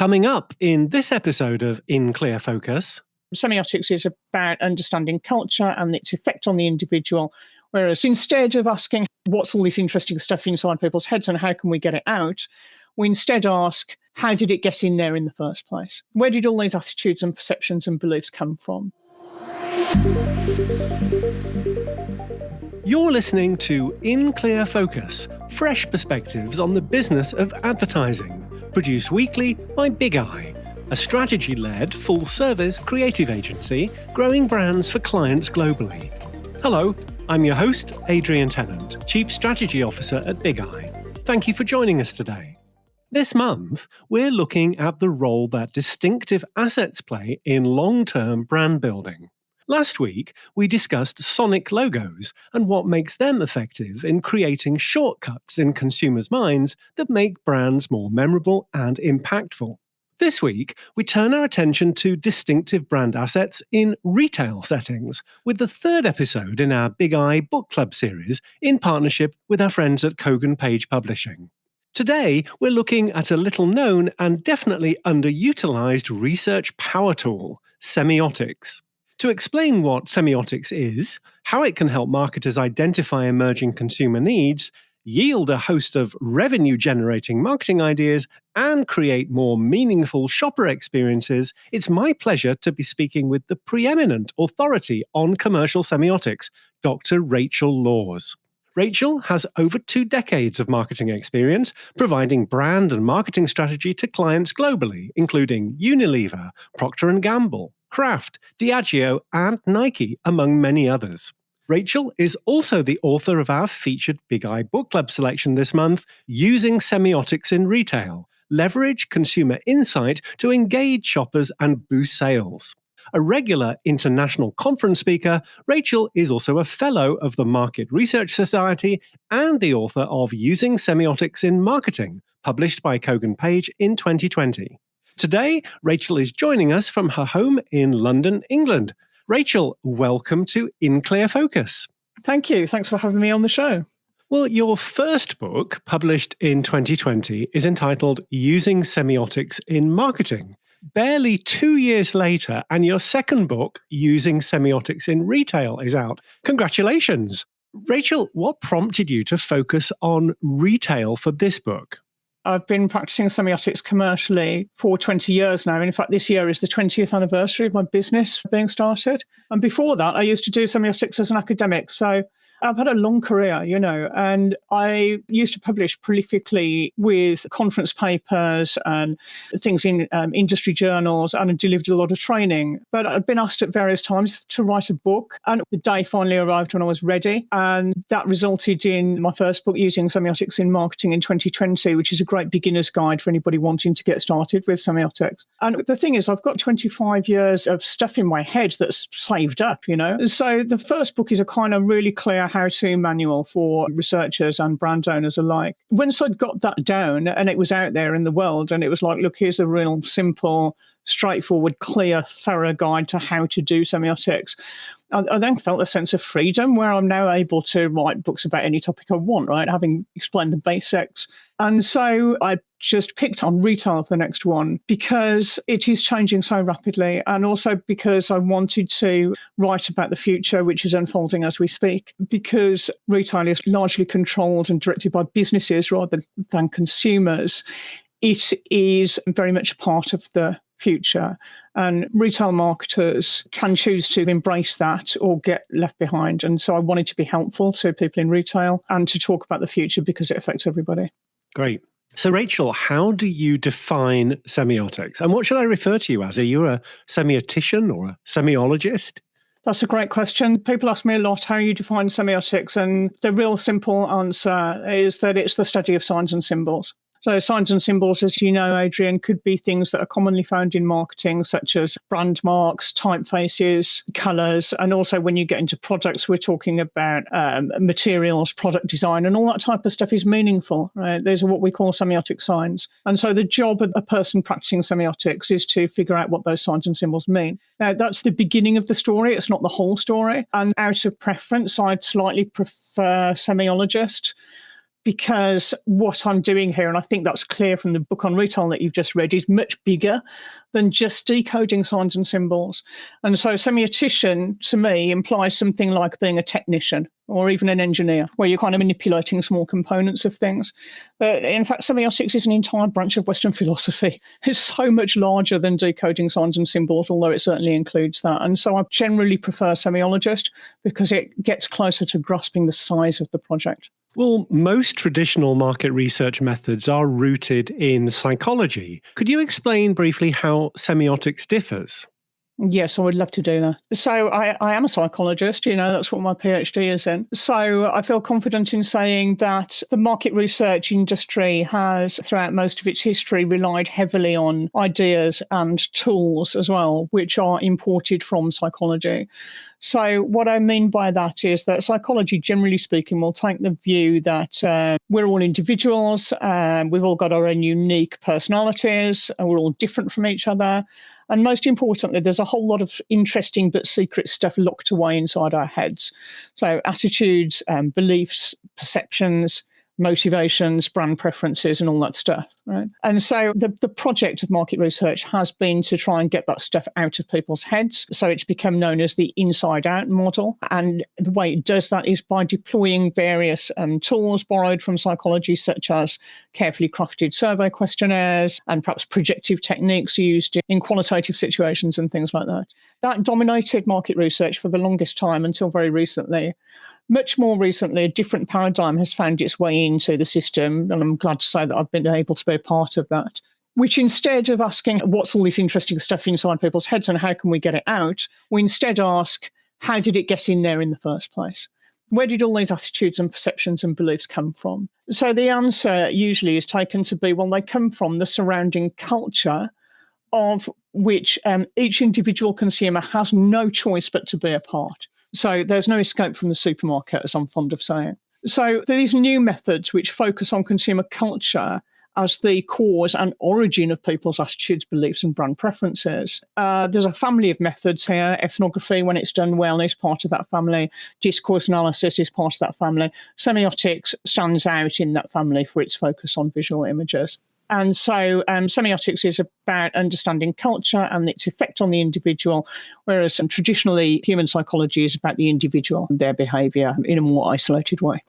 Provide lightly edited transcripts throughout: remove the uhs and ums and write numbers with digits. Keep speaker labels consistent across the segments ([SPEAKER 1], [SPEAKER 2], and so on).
[SPEAKER 1] Coming up in this episode of In Clear Focus.
[SPEAKER 2] Semiotics is about understanding culture and its effect on the individual, whereas instead of asking what's all this interesting stuff inside people's heads and how can we get it out, we instead ask, how did it get in there in the first place? Where did all these attitudes and perceptions and beliefs come from?
[SPEAKER 1] You're listening to In Clear Focus, fresh perspectives on the business of advertising, produced weekly by Big Eye, a strategy-led, full-service creative agency growing brands for clients globally. Hello, I'm your host, Adrian Tennant, Chief Strategy Officer at Big Eye. Thank you for joining us today. This month, we're looking at the role that distinctive assets play in long-term brand building. Last week, we discussed sonic logos and what makes them effective in creating shortcuts in consumers' minds that make brands more memorable and impactful. This week, we turn our attention to distinctive brand assets in retail settings, with the third episode in our Big Eye Book Club series in partnership with our friends at Kogan Page Publishing. Today, we're looking at a little-known and definitely underutilized research power tool, Semiotics. To explain what Semiotics is, how it can help marketers identify emerging consumer needs, yield a host of revenue-generating marketing ideas, and create more meaningful shopper experiences, it's my pleasure to be speaking with the preeminent authority on commercial semiotics, Dr. Rachel Laws. Rachel has over 2 decades of marketing experience, providing brand and marketing strategy to clients globally, including Unilever, Procter & Gamble, Kraft, Diageo, and Nike, among many others. Rachel is also the author of our featured Big Eye Book Club selection this month, Using Semiotics in Retail, Leverage Consumer Insight to Engage Shoppers and Boost Sales. A regular international conference speaker, Rachel is also a fellow of the Market Research Society and the author of Using Semiotics in Marketing, published by Kogan Page in 2020. Today, Rachel is joining us from her home in London, England. Rachel, welcome to In Clear Focus.
[SPEAKER 2] Thank you. Thanks for having me on the show.
[SPEAKER 1] Well, your first book, published in 2020, is entitled Using Semiotics in Marketing. Barely 2 years later, and your second book, Using Semiotics in Retail, is out. Congratulations. Rachel, what prompted you to focus on retail for this book?
[SPEAKER 2] I've been practicing semiotics commercially for 20 years now. In fact, this year is the 20th anniversary of my business being started. And before that, I used to do semiotics as an academic. So I've had a long career, and I used to publish prolifically with conference papers and things in industry journals, and I delivered a lot of training. But I'd been asked at various times to write a book, and the day finally arrived when I was ready. And that resulted in my first book, Using Semiotics in Marketing, in 2020, which is a great beginner's guide for anybody wanting to get started with semiotics. And the thing is, I've got 25 years of stuff in my head that's saved up, So the first book is a kind of really clear how-to manual for researchers and brand owners alike. Once I'd got that down and it was out there in the world, and it was like, look, here's a real simple, straightforward, clear, thorough guide to how to do semiotics, I then felt a sense of freedom where I'm now able to write books about any topic I want, right? Having explained the basics. And so I just picked on retail for the next one because it is changing so rapidly, and also because I wanted to write about the future, which is unfolding as we speak, because retail is largely controlled and directed by businesses rather than consumers. It is very much a part of the future, and retail marketers can choose to embrace that or get left behind. And so I wanted to be helpful to people in retail and to talk about the future because it affects everybody.
[SPEAKER 1] Great. So Rachel, how do you define semiotics? And what should I refer to you as? Are you a semiotician or a semiologist?
[SPEAKER 2] That's a great question. People ask me a lot how you define semiotics, and the real simple answer is that it's the study of signs and symbols. So signs and symbols, as you know, Adrian, could be things that are commonly found in marketing, such as brand marks, typefaces, colours, and also when you get into products, we're talking about materials, product design, and all that type of stuff is meaningful, right? Those are what we call semiotic signs. And so the job of a person practicing semiotics is to figure out what those signs and symbols mean. Now, that's the beginning of the story. It's not the whole story. And out of preference, I'd slightly prefer semiologist, because what I'm doing here, and I think that's clear from the book on retail that you've just read, is much bigger than just decoding signs and symbols. And so semiotician, to me, implies something like being a technician or even an engineer, where you're kind of manipulating small components of things. But in fact, semiotics is an entire branch of Western philosophy. It's so much larger than decoding signs and symbols, although it certainly includes that. And so I generally prefer semiologist because it gets closer to grasping the size of the project.
[SPEAKER 1] Well, most traditional market research methods are rooted in psychology. Could you explain briefly how semiotics differs?
[SPEAKER 2] Yes, I would love to do that. So I am a psychologist, that's what my PhD is in. So I feel confident in saying that the market research industry has, throughout most of its history, relied heavily on ideas and tools as well, which are imported from psychology. So what I mean by that is that psychology, generally speaking, will take the view that we're all individuals, we've all got our own unique personalities, and we're all different from each other. And most importantly, there's a whole lot of interesting but secret stuff locked away inside our heads. So attitudes, beliefs, perceptions, motivations, brand preferences, and all that stuff, right? And so the project of market research has been to try and get that stuff out of people's heads. So it's become known as the inside-out model. And the way it does that is by deploying various tools borrowed from psychology, such as carefully crafted survey questionnaires and perhaps projective techniques used in qualitative situations and things like that. That dominated market research for the longest time until very recently. Much more recently, a different paradigm has found its way into the system, and I'm glad to say that I've been able to be a part of that, which instead of asking what's all this interesting stuff inside people's heads and how can we get it out, we instead ask, how did it get in there in the first place? Where did all these attitudes and perceptions and beliefs come from? So the answer usually is taken to be, well, they come from the surrounding culture of which each individual consumer has no choice but to be a part. So there's no escape from the supermarket, as I'm fond of saying. So these new methods which focus on consumer culture as the cause and origin of people's attitudes, beliefs, and brand preferences. There's a family of methods here. Ethnography, when it's done well, is part of that family. Discourse analysis is part of that family. Semiotics stands out in that family for its focus on visual images. And so semiotics is about understanding culture and its effect on the individual, whereas traditionally human psychology is about the individual and their behaviour in a more isolated way.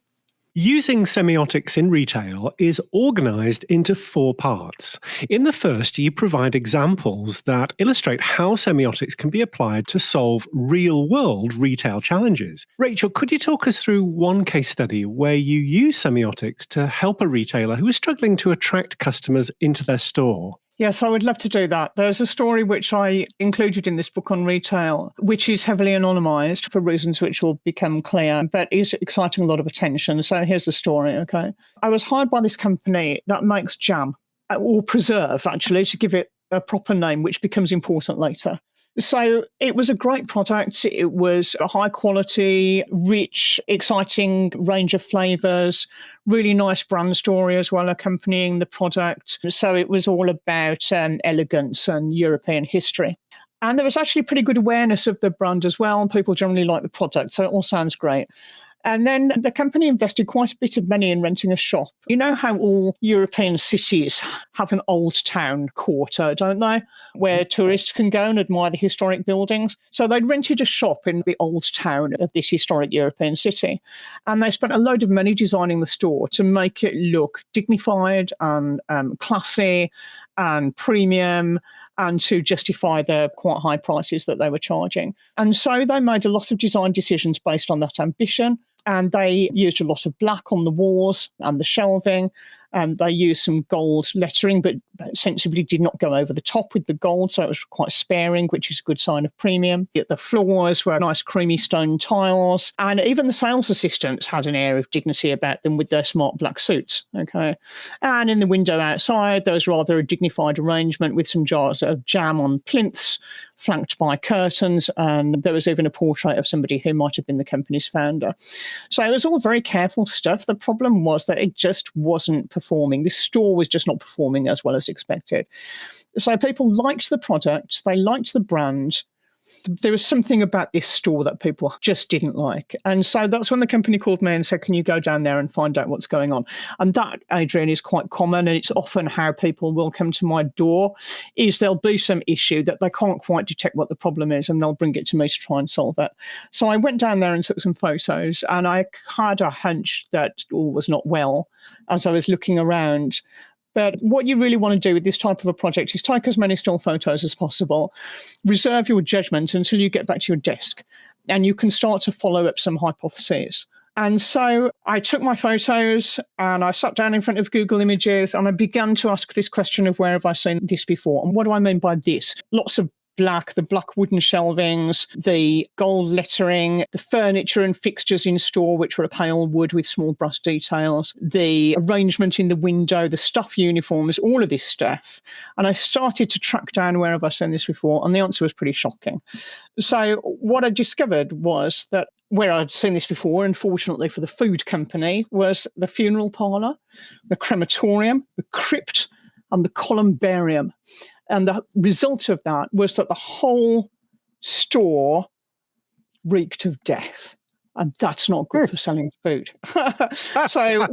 [SPEAKER 1] Using semiotics in retail is organized into 4 parts. In the first, you provide examples that illustrate how semiotics can be applied to solve real-world retail challenges. Rachel, could you talk us through one case study where you use semiotics to help a retailer who is struggling to attract customers into their store?
[SPEAKER 2] Yes, I would love to do that. There's a story which I included in this book on retail, which is heavily anonymised for reasons which will become clear, but is exciting a lot of attention. So here's the story, okay? I was hired by this company that makes jam, or preserve, actually, to give it a proper name, which becomes important later. So it was a great product. It was a high quality, rich, exciting range of flavours, really nice brand story as well accompanying the product. So it was all about elegance and European history. And there was actually pretty good awareness of the brand as well. People generally like the product. So it all sounds great. And then the company invested quite a bit of money in renting a shop. You know how all European cities have an old town quarter, don't they? Where tourists can go and admire the historic buildings. So they'd rented a shop in the old town of this historic European city. And they spent a load of money designing the store to make it look dignified and classy and premium, and to justify the quite high prices that they were charging. And so they made a lot of design decisions based on that ambition. And they used a lot of black on the walls and the shelving. They used some gold lettering, but sensibly did not go over the top with the gold. So it was quite sparing, which is a good sign of premium. The floors were nice creamy stone tiles. And even the sales assistants had an air of dignity about them with their smart black suits. Okay. And in the window outside, there was rather a dignified arrangement with some jars of jam on plinths, flanked by curtains. And there was even a portrait of somebody who might have been the company's founder. So it was all very careful stuff. The problem was that it just wasn't performing. This store was just not performing as well as expected. So people liked the product, they liked the brand, there was something about this store that people just didn't like. And so that's when the company called me and said, can you go down there and find out what's going on? And that, Adrian, is quite common. And it's often how people will come to my door, is there'll be some issue that they can't quite detect what the problem is, and they'll bring it to me to try and solve it. So I went down there and took some photos, and I had a hunch that all was not well as I was looking around. But what you really want to do with this type of a project is take as many still photos as possible, reserve your judgment until you get back to your desk, and you can start to follow up some hypotheses. And so I took my photos and I sat down in front of Google Images and I began to ask this question of where have I seen this before? And what do I mean by this? Lots of the black wooden shelvings, the gold lettering, the furniture and fixtures in store, which were a pale wood with small brass details, the arrangement in the window, the staff uniforms, all of this stuff. And I started to track down where have I seen this before, and the answer was pretty shocking. So what I discovered was that where I'd seen this before, unfortunately for the food company, was the funeral parlour, the crematorium, the crypt, and the columbarium. And the result of that was that the whole store reeked of death. And that's not good for selling food. So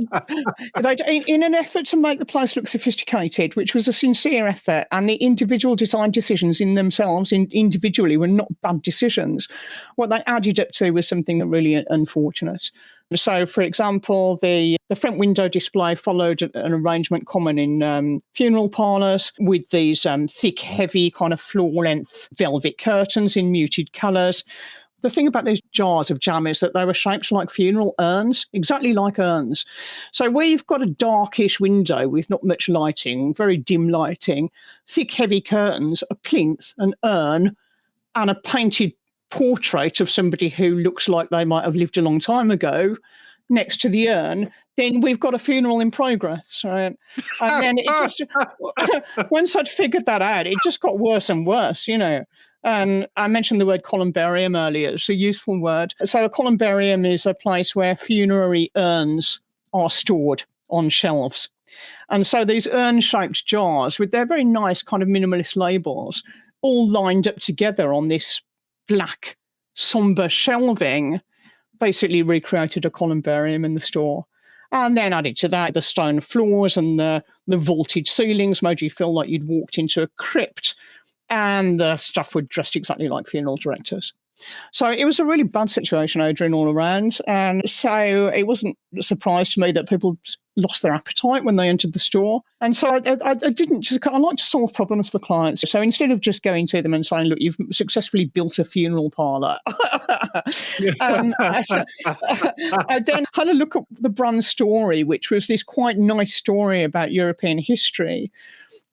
[SPEAKER 2] in an effort to make the place look sophisticated, which was a sincere effort, and the individual design decisions in themselves individually were not bad decisions, what they added up to was something really unfortunate. So, for example, the front window display followed an arrangement common in funeral parlours with these thick, heavy, kind of floor-length velvet curtains in muted colours. The thing about these jars of jam is that they were shaped like funeral urns, exactly like urns. So where you've got a darkish window with not much lighting, very dim lighting, thick, heavy curtains, a plinth, an urn, and a painted portrait of somebody who looks like they might have lived a long time ago next to the urn, then we've got a funeral in progress, right? And then it just, once I'd figured that out, it just got worse and worse, you know. And I mentioned the word columbarium earlier. It's a useful word. So a columbarium is a place where funerary urns are stored on shelves. And so these urn-shaped jars with their very nice kind of minimalist labels all lined up together on this black, sombre shelving basically recreated a columbarium in the store. And then added to that, the stone floors and the vaulted ceilings made you feel like you'd walked into a crypt, and the staff were dressed exactly like funeral directors. So it was a really bad situation, Adrian, all around. And so it wasn't a surprise to me that people lost their appetite when they entered the store. And so I like to solve problems for clients. So instead of just going to them and saying, look, you've successfully built a funeral parlour, I then had a look at the brand story, which was this quite nice story about European history.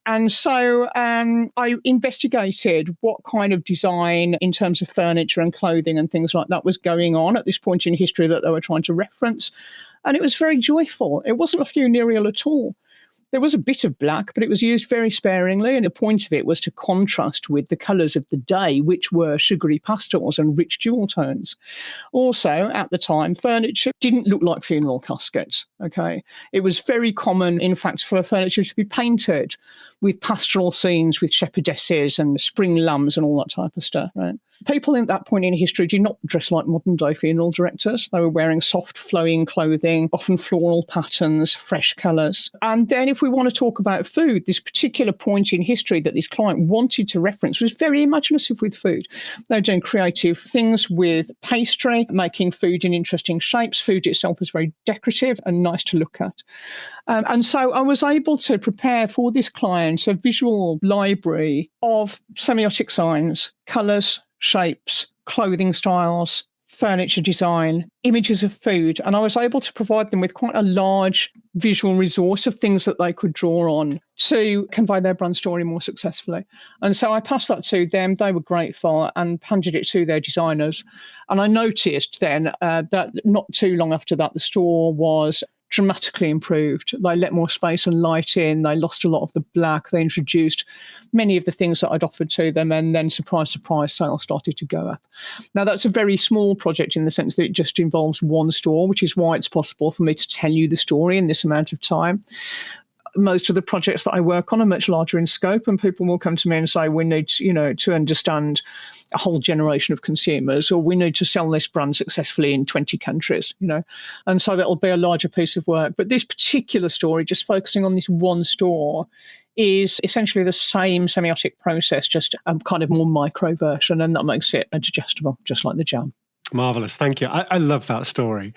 [SPEAKER 2] And so I investigated what kind of design in terms of furniture and clothing and things like that was going on at this point in history that they were trying to reference. And it was very joyful. It wasn't a funereal at all. There was a bit of black, but it was used very sparingly. And the point of it was to contrast with the colours of the day, which were sugary pastels and rich jewel tones. Also, at the time, furniture didn't look like funeral caskets. Okay, it was very common, in fact, for furniture to be painted with pastoral scenes with shepherdesses and spring lambs and all that type of stuff. Right? People at that point in history did not dress like modern-day funeral directors. They were wearing soft, flowing clothing, often floral patterns, fresh colours. And then if we want to talk about food, this particular point in history that this client wanted to reference was very imaginative with food. They were doing creative things with pastry, making food in interesting shapes. Food itself was very decorative and nice to look at. And so I was able to prepare for this client a visual library of semiotic signs, colours, shapes, clothing styles, furniture design, images of food. And I was able to provide them with quite a large visual resource of things that they could draw on to convey their brand story more successfully. And so I passed that to them. They were grateful and handed it to their designers. And I noticed then that not too long after that, the store was dramatically improved. They let more space and light in. They lost a lot of the black. They introduced many of the things that I'd offered to them, and then surprise, surprise, sales started to go up. Now, that's a very small project in the sense that it just involves one store, which is why it's possible for me to tell you the story in this amount of time. Most of the projects that I work on are much larger in scope, and people will come to me and say, we need, to understand a whole generation of consumers, or we need to sell this brand successfully in 20 countries, And so that'll be a larger piece of work. But this particular story, just focusing on this one store, is essentially the same semiotic process, just a kind of more micro version, and that makes it digestible, just like the jam.
[SPEAKER 1] Marvelous. Thank you. I love that story.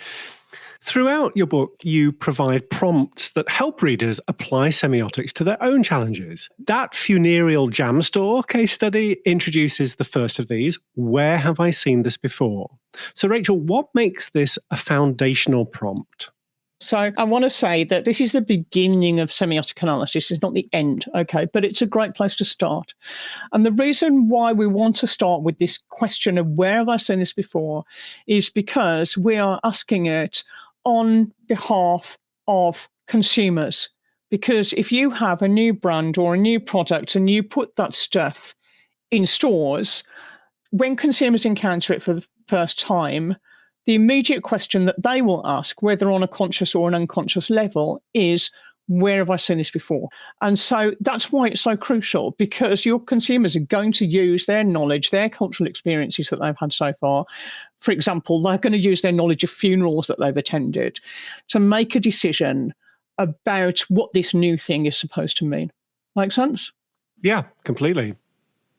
[SPEAKER 1] Throughout your book, you provide prompts that help readers apply semiotics to their own challenges. That funereal jam store case study introduces the first of these. Where have I seen this before? So, Rachel, what makes this a foundational prompt?
[SPEAKER 2] So I want to say that this is the beginning of semiotic analysis. It's not the end, okay? But it's a great place to start. And the reason why we want to start with this question of where have I seen this before is because we are asking it on behalf of consumers. Because if you have a new brand or a new product and you put that stuff in stores, when consumers encounter it for the first time, the immediate question that they will ask, whether on a conscious or an unconscious level, is, where have I seen this before? And so that's why it's so crucial, because your consumers are going to use their knowledge, their cultural experiences that they've had so far. For example, they're going to use their knowledge of funerals that they've attended to make a decision about what this new thing is supposed to mean. Make sense?
[SPEAKER 1] Yeah, completely.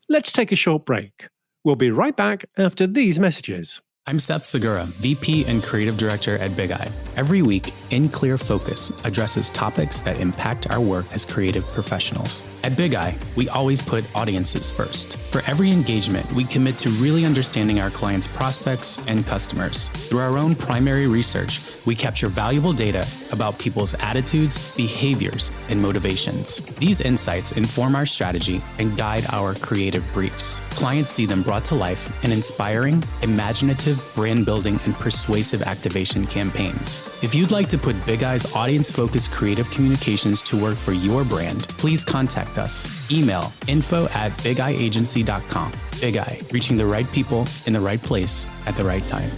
[SPEAKER 1] Let's take a short break. We'll be right back after these messages.
[SPEAKER 3] I'm Seth Segura, VP and Creative Director at Big Eye. Every week, In Clear Focus addresses topics that impact our work as creative professionals. At Big Eye, we always put audiences first. For every engagement, we commit to really understanding our clients' prospects and customers. Through our own primary research, we capture valuable data about people's attitudes, behaviors, and motivations. These insights inform our strategy and guide our creative briefs. Clients see them brought to life in inspiring, imaginative, brand building, and persuasive activation campaigns. If you'd like to put Big Eye's audience-focused creative communications to work for your brand, please contact us. Email info@bigeyeagency.com. Big Eye, reaching the right people in the right place at the right time.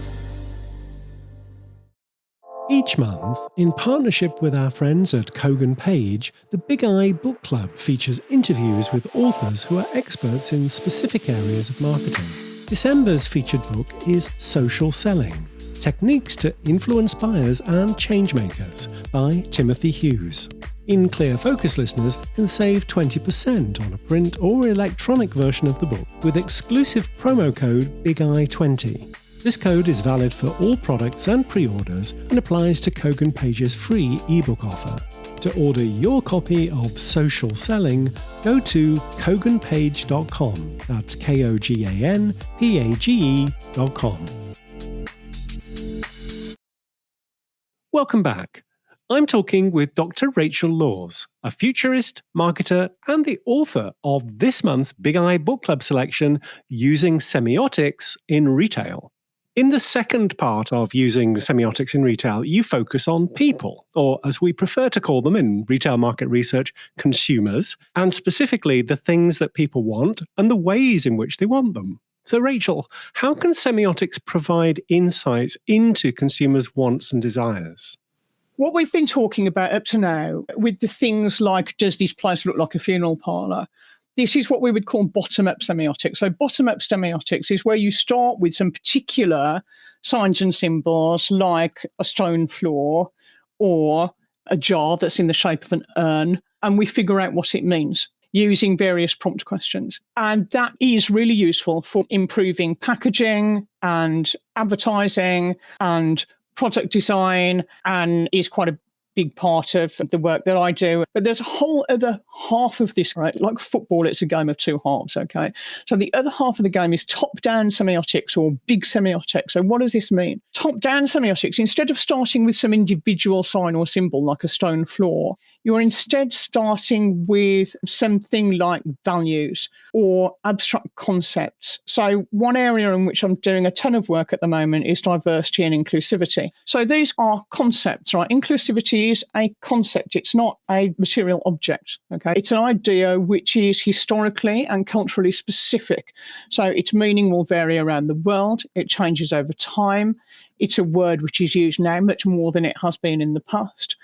[SPEAKER 1] Each month, in partnership with our friends at Kogan Page, the Big Eye Book Club features interviews with authors who are experts in specific areas of marketing. December's featured book is Social Selling: Techniques to Influence Buyers and Changemakers by Timothy Hughes. In Clear Focus listeners can save 20% on a print or electronic version of the book with exclusive promo code BIGEYE20. This code is valid for all products and pre-orders and applies to Kogan Page's free ebook offer. To order your copy of Social Selling, go to koganpage.com. That's KOGANPAGE.com. Welcome back. I'm talking with Dr. Rachel Laws, a futurist, marketer, and the author of this month's Big Eye Book Club selection, Using Semiotics in Retail. In the second part of Using Semiotics in Retail, you focus on people, or as we prefer to call them in retail market research, consumers, and specifically the things that people want and the ways in which they want them. So, Rachel, how can semiotics provide insights into consumers' wants and desires?
[SPEAKER 2] What we've been talking about up to now with the things like, does this place look like a funeral parlour? This is what we would call bottom-up semiotics. So bottom-up semiotics is where you start with some particular signs and symbols like a stone floor or a jar that's in the shape of an urn, and we figure out what it means using various prompt questions. And that is really useful for improving packaging and advertising and product design, and is quite a big part of the work that I do. But there's a whole other half of this, right? Like football, it's a game of two halves, okay? So the other half of the game is top-down semiotics or big semiotics. So what does this mean? Top-down semiotics, instead of starting with some individual sign or symbol like a stone floor, you're instead starting with something like values or abstract concepts. So one area in which I'm doing a ton of work at the moment is diversity and inclusivity. So these are concepts, right? Inclusivity is a concept. It's not a material object, okay? It's an idea which is historically and culturally specific. So its meaning will vary around the world. It changes over time. it's a word which is used now much more than it has been in the past.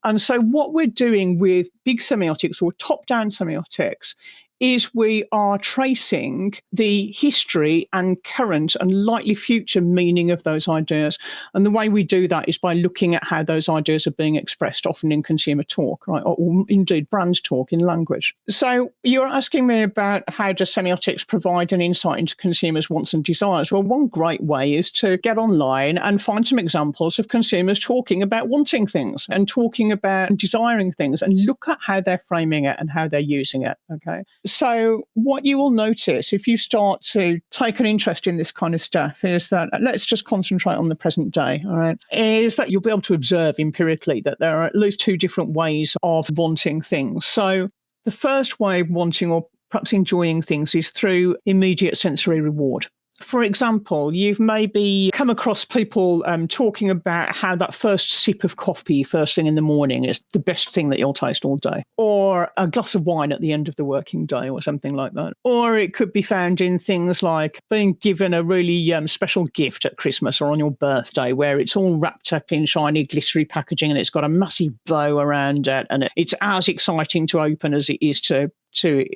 [SPEAKER 2] And so what we're doing with big semiotics or top-down semiotics is we are tracing the history and current and likely future meaning of those ideas. And the way we do that is by looking at how those ideas are being expressed, often in consumer talk, right, or indeed brand talk in language. So you're asking me about how does semiotics provide an insight into consumers' wants and desires? Well, one great way is to get online and find some examples of consumers talking about wanting things and talking about desiring things, and look at how they're framing it and how they're using it, okay? So what you will notice if you start to take an interest in this kind of stuff is that, let's just concentrate on the present day, all right, is that you'll be able to observe empirically that there are at least two different ways of wanting things. So the first way of wanting or perhaps enjoying things is through immediate sensory reward. For example, you've maybe come across people talking about how that first sip of coffee first thing in the morning is the best thing that you'll taste all day, or a glass of wine at the end of the working day or something like that. Or it could be found in things like being given a really special gift at Christmas or on your birthday, where it's all wrapped up in shiny, glittery packaging and it's got a massive bow around it, and it's as exciting to open as it is to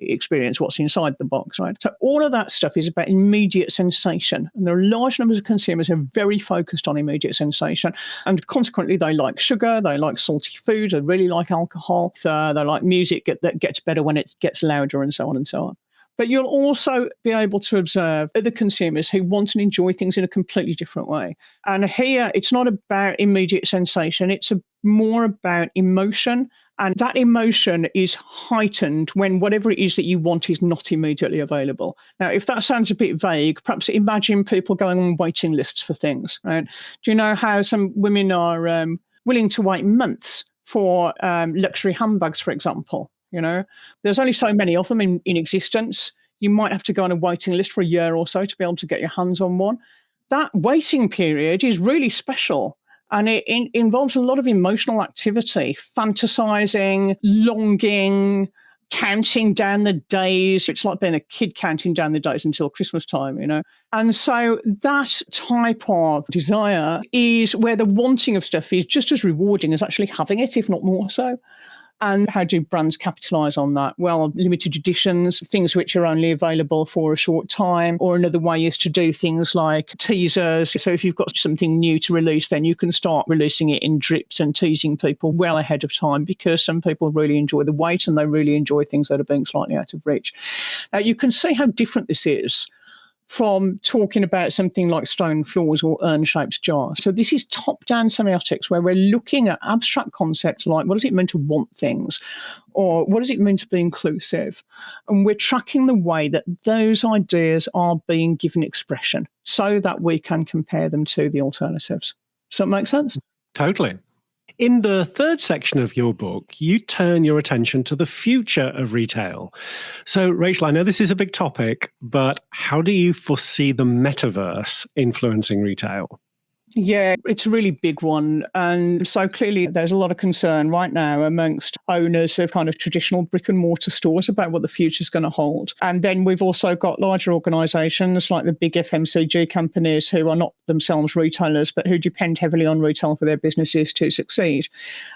[SPEAKER 2] experience what's inside the box, right? So all of that stuff is about immediate sensation. And there are large numbers of consumers who are very focused on immediate sensation. And consequently, they like sugar, they like salty food, they really like alcohol, they like music that gets better when it gets louder, and so on and so on. But you'll also be able to observe other consumers who want and enjoy things in a completely different way. And here, it's not about immediate sensation, it's more about emotion. And that emotion is heightened when whatever it is that you want is not immediately available. Now, if that sounds a bit vague, perhaps imagine people going on waiting lists for things, right? Do you know how some women are willing to wait months for luxury handbags, for example? You know, there's only so many of them in existence. You might have to go on a waiting list for a year or so to be able to get your hands on one. That waiting period is really special. And it involves a lot of emotional activity, fantasizing, longing, counting down the days. It's like being a kid counting down the days until Christmas time, you know. And so that type of desire is where the wanting of stuff is just as rewarding as actually having it, if not more so. And how do brands capitalize on that? Well, limited editions, things which are only available for a short time, or another way is to do things like teasers. So if you've got something new to release, then you can start releasing it in drips and teasing people well ahead of time, because some people really enjoy the wait and they really enjoy things that are being slightly out of reach. Now, you can see how different this is from talking about something like stone floors or urn-shaped jars. So this is top-down semiotics, where we're looking at abstract concepts like, what does it mean to want things? Or what does it mean to be inclusive? And we're tracking the way that those ideas are being given expression so that we can compare them to the alternatives. Does that make sense?
[SPEAKER 1] Totally. In the third section of your book, you turn your attention to the future of retail. So, Rachel, I know this is a big topic, but how do you foresee the metaverse influencing retail?
[SPEAKER 2] Yeah, it's a really big one. And so clearly there's a lot of concern right now amongst owners of kind of traditional brick and mortar stores about what the future is going to hold. And then we've also got larger organisations like the big FMCG companies who are not themselves retailers, but who depend heavily on retail for their businesses to succeed.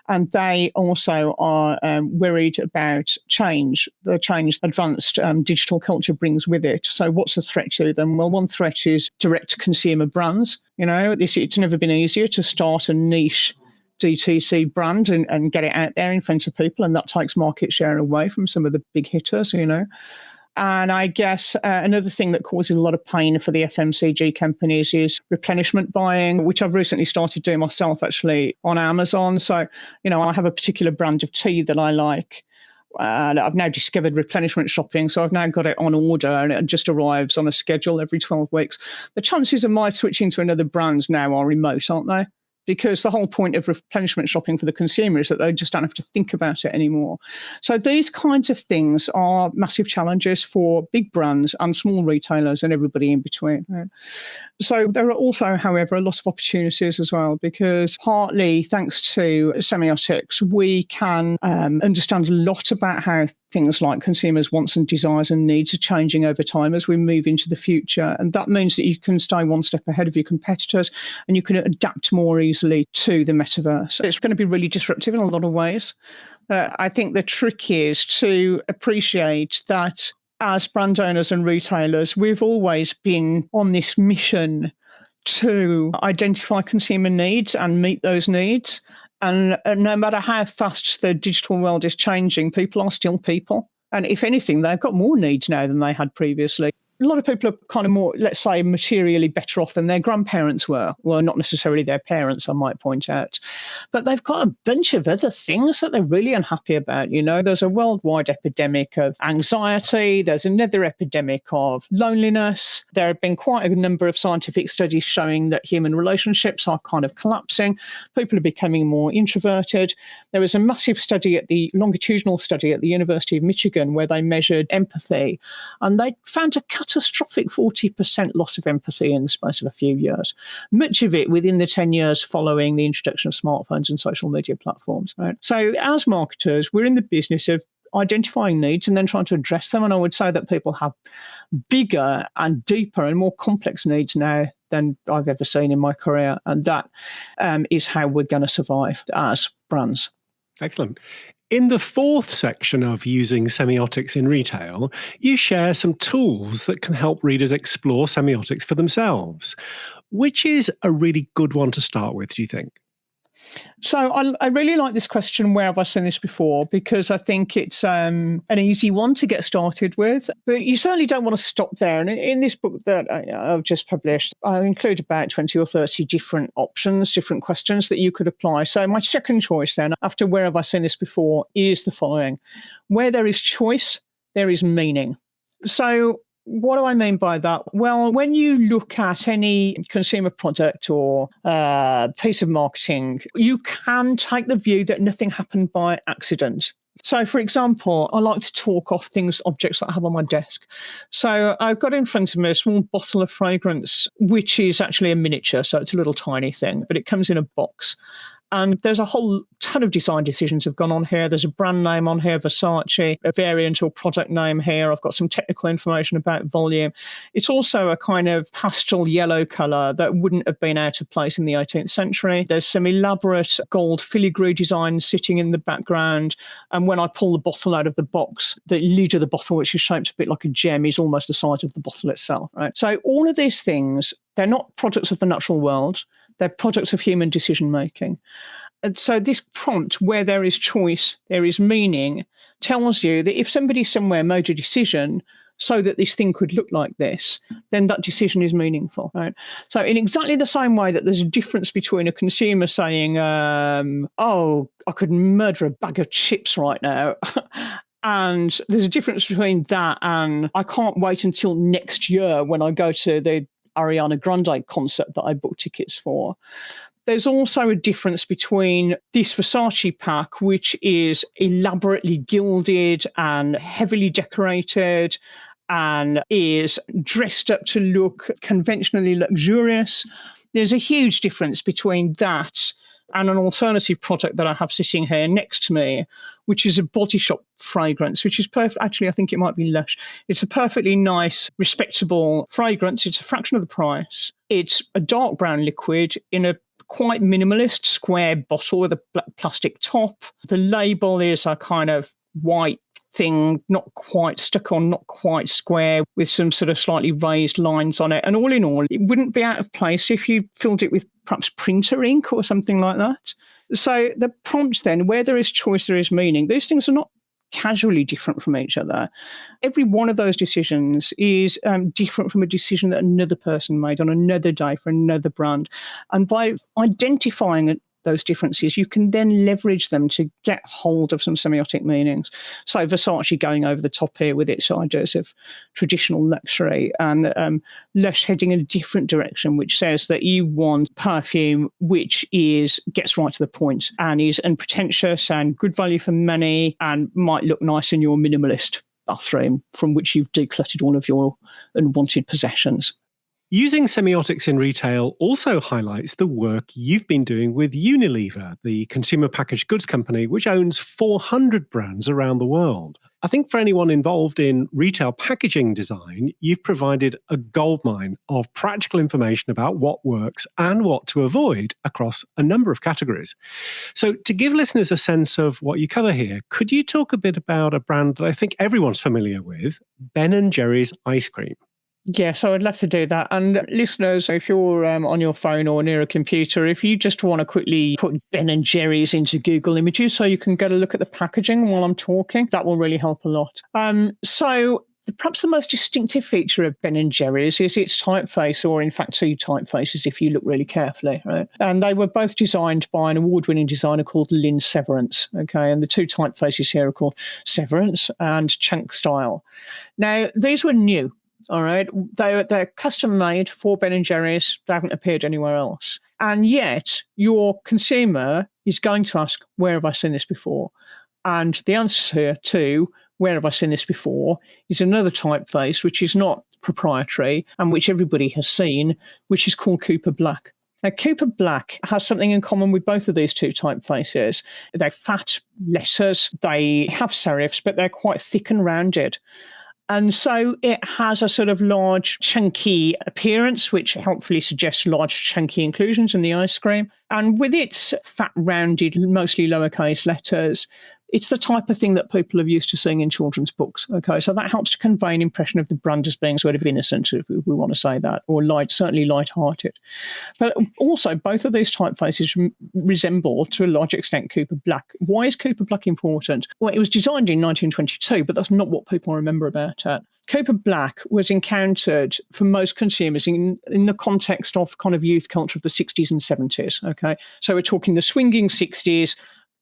[SPEAKER 2] And they also are worried about change, the change advanced digital culture brings with it. So what's the threat to them? Well, one threat is direct consumer brands. You know, it's never been easier to start a niche DTC brand and get it out there in front of people, and that takes market share away from some of the big hitters, you know. And I guess another thing that causes a lot of pain for the FMCG companies is replenishment buying, which I've recently started doing myself actually on Amazon. So, you know, I have a particular brand of tea that I like. I've now discovered replenishment shopping, so I've now got it on order and it just arrives on a schedule every 12 weeks. The chances of my switching to another brand now are remote, aren't they? because the whole point of replenishment shopping for the consumer is that they just don't have to think about it anymore. So these kinds of things are massive challenges for big brands and small retailers and everybody in between. Right? So there are also, however, a lot of opportunities as well, because partly thanks to semiotics, we can understand a lot about how things like consumers' wants and desires and needs are changing over time as we move into the future. And that means that you can stay one step ahead of your competitors and you can adapt more easily to the metaverse. It's going to be really disruptive in a lot of ways. I think the trick is to appreciate that as brand owners and retailers, we've always been on this mission to identify consumer needs and meet those needs. And no matter how fast the digital world is changing, people are still people. And if anything, they've got more needs now than they had previously. A lot of people are kind of more, let's say, materially better off than their grandparents were. Well, not necessarily their parents, I might point out. But they've got a bunch of other things that they're really unhappy about. You know, there's a worldwide epidemic of anxiety. There's another epidemic of loneliness. There have been quite a number of scientific studies showing that human relationships are kind of collapsing. People are becoming more introverted. There was a massive longitudinal study at the University of Michigan where they measured empathy, and they found a catastrophic 40% loss of empathy in the space of a few years, much of it within the 10 years following the introduction of smartphones and social media platforms. Right? So as marketers, we're in the business of identifying needs and then trying to address them. And I would say that people have bigger and deeper and more complex needs now than I've ever seen in my career. And that is how we're going to survive as brands.
[SPEAKER 1] Excellent. In the fourth section of using semiotics in retail, you share some tools that can help readers explore semiotics for themselves. Which is a really good one to start with, do you think?
[SPEAKER 2] So I really like this question, where have I seen this before? Because I think it's an easy one to get started with. But you certainly don't want to stop there. And in this book that I've just published, I include about 20 or 30 different options, different questions that you could apply. So my second choice then, after where have I seen this before, is the following. Where there is choice, there is meaning. So what do I mean by that? Well, when you look at any consumer product or piece of marketing, you can take the view that nothing happened by accident. So, for example, I like to talk off objects that I have on my desk. So I've got in front of me a small bottle of fragrance, which is actually a miniature. So it's a little tiny thing, but it comes in a box. And there's a whole ton of design decisions have gone on here. There's a brand name on here, Versace, a variant or product name here. I've got some technical information about volume. It's also a kind of pastel yellow colour that wouldn't have been out of place in the 18th century. There's some elaborate gold filigree design sitting in the background. And when I pull the bottle out of the box, the lid of the bottle, which is shaped a bit like a gem, is almost the size of the bottle itself. Right? So all of these things, they're not products of the natural world. They're products of human decision-making. And so this prompt, where there is choice, there is meaning, tells you that if somebody somewhere made a decision so that this thing could look like this, then that decision is meaningful. Right? So in exactly the same way that there's a difference between a consumer saying, oh, I could murder a bag of chips right now, and there's a difference between that and I can't wait until next year when I go to the Ariana Grande concert that I booked tickets for. There's also a difference between this Versace pack, which is elaborately gilded and heavily decorated and is dressed up to look conventionally luxurious. There's a huge difference between that and an alternative product that I have sitting here next to me, which is a Body Shop fragrance, which is perfect. Actually, I think it might be Lush. It's a perfectly nice, respectable fragrance. It's a fraction of the price. It's a dark brown liquid in a quite minimalist square bottle with a black plastic top. The label is a kind of white thing, not quite stuck on, not quite square, with some sort of slightly raised lines on it. And all in all, it wouldn't be out of place if you filled it with perhaps printer ink or something like that. So the prompt then, where there is choice, there is meaning. These things are not casually different from each other. Every one of those decisions is different from a decision that another person made on another day for another brand. And by identifying those differences, you can then leverage them to get hold of some semiotic meanings. So Versace going over the top here with its ideas of traditional luxury, and Lush heading in a different direction, which says that you want perfume which gets right to the point and is unpretentious and good value for money and might look nice in your minimalist bathroom from which you've decluttered all of your unwanted possessions.
[SPEAKER 1] Using semiotics in retail also highlights the work you've been doing with Unilever, the consumer packaged goods company, which owns 400 brands around the world. I think for anyone involved in retail packaging design, you've provided a goldmine of practical information about what works and what to avoid across a number of categories. So to give listeners a sense of what you cover here, could you talk a bit about a brand that I think everyone's familiar with, Ben & Jerry's ice cream?
[SPEAKER 2] Yes, I would love to do that. And listeners, if you're on your phone or near a computer, if you just want to quickly put Ben & Jerry's into Google Images so you can get a look at the packaging while I'm talking, that will really help a lot. Perhaps the most distinctive feature of Ben & Jerry's is its typeface, or in fact two typefaces if you look really carefully, right? And they were both designed by an award-winning designer called Lynn Severance, okay? And the two typefaces here are called Severance and Chunk Style. Now, these were new. All right, they're custom made for Ben & Jerry's. They haven't appeared anywhere else. And yet your consumer is going to ask, where have I seen this before? And the answer to where have I seen this before is another typeface, which is not proprietary and which everybody has seen, which is called Cooper Black. Now, Cooper Black has something in common with both of these two typefaces. They're fat letters, they have serifs, but they're quite thick and rounded. And so it has a sort of large, chunky appearance, which helpfully suggests large, chunky inclusions in the ice cream. And with its fat, rounded, mostly lowercase letters, it's the type of thing that people are used to seeing in children's books. Okay, so that helps to convey an impression of the brand as being sort of innocent, if we want to say that, or certainly light-hearted. But also, both of these typefaces resemble, to a large extent, Cooper Black. Why is Cooper Black important? Well, it was designed in 1922, but that's not what people remember about it. Cooper Black was encountered for most consumers in the context of kind of youth culture of the 60s and 70s. Okay, so we're talking the swinging 60s,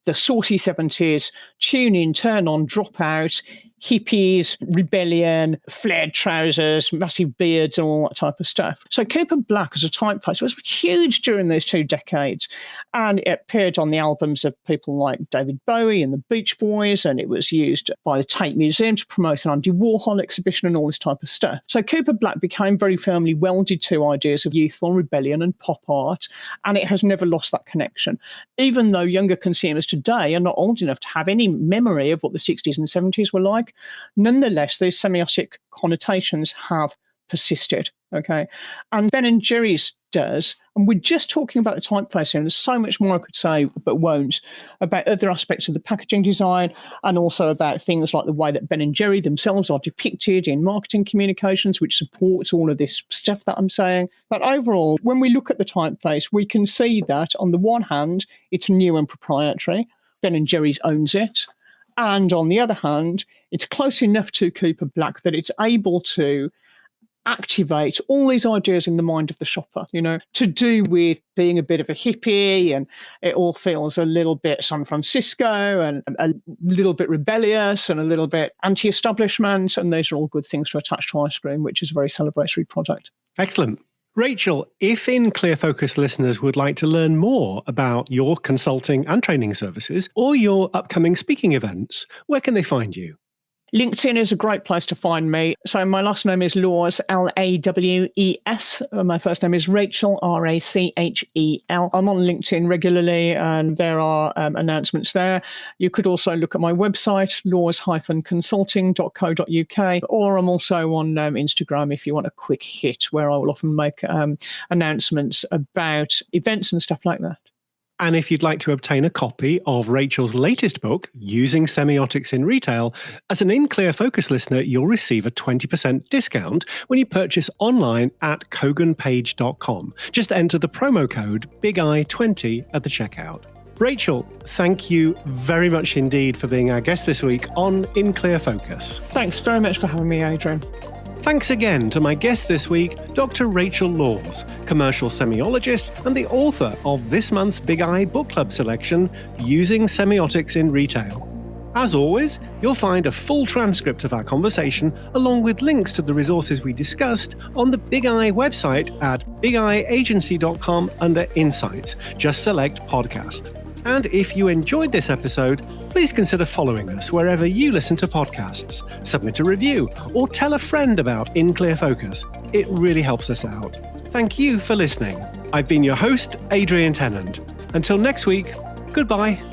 [SPEAKER 2] the saucy 70s, tune in, turn on, drop out, hippies, rebellion, flared trousers, massive beards, and all that type of stuff. So Cooper Black as a typeface was huge during those 2 decades. And it appeared on the albums of people like David Bowie and the Beach Boys, and it was used by the Tate Museum to promote an Andy Warhol exhibition and all this type of stuff. So Cooper Black became very firmly welded to ideas of youthful rebellion and pop art, and it has never lost that connection. Even though younger consumers today are not old enough to have any memory of what the 60s and 70s were like, nonetheless, these semiotic connotations have persisted, okay? And Ben & Jerry's does, and we're just talking about the typeface here, and there's so much more I could say, but won't, about other aspects of the packaging design, and also about things like the way that Ben & Jerry themselves are depicted in marketing communications, which supports all of this stuff that I'm saying. But overall, when we look at the typeface, we can see that, on the one hand, it's new and proprietary. Ben & Jerry's owns it. And on the other hand, it's close enough to Cooper Black that it's able to activate all these ideas in the mind of the shopper, to do with being a bit of a hippie, and it all feels a little bit San Francisco and a little bit rebellious and a little bit anti-establishment. And those are all good things to attach to ice cream, which is a very celebratory product.
[SPEAKER 1] Excellent. Rachel, if In Clear Focus listeners would like to learn more about your consulting and training services or your upcoming speaking events, where can they find you?
[SPEAKER 2] LinkedIn is a great place to find me. So my last name is Laws, Laws. My first name is Rachel, Rachel. I'm on LinkedIn regularly, and there are announcements there. You could also look at my website, laws-consulting.co.uk, or I'm also on Instagram if you want a quick hit, where I will often make announcements about events and stuff like that.
[SPEAKER 1] And if you'd like to obtain a copy of Rachel's latest book, Using Semiotics in Retail, as an In Clear Focus listener, you'll receive a 20% discount when you purchase online at koganpage.com. Just enter the promo code BIGEYE20 at the checkout. Rachel, thank you very much indeed for being our guest this week on In Clear Focus.
[SPEAKER 2] Thanks very much for having me, Adrian.
[SPEAKER 1] Thanks again to my guest this week, Dr. Rachel Laws, commercial semiologist and the author of this month's Big I Book Club selection, Using Semiotics in Retail. As always, you'll find a full transcript of our conversation along with links to the resources we discussed on the Big I website at bigagency.com under Insights. Just select Podcast. And if you enjoyed this episode, please consider following us wherever you listen to podcasts, submit a review, or tell a friend about In Clear Focus. It really helps us out. Thank you for listening. I've been your host, Adrian Tennant. Until next week, goodbye.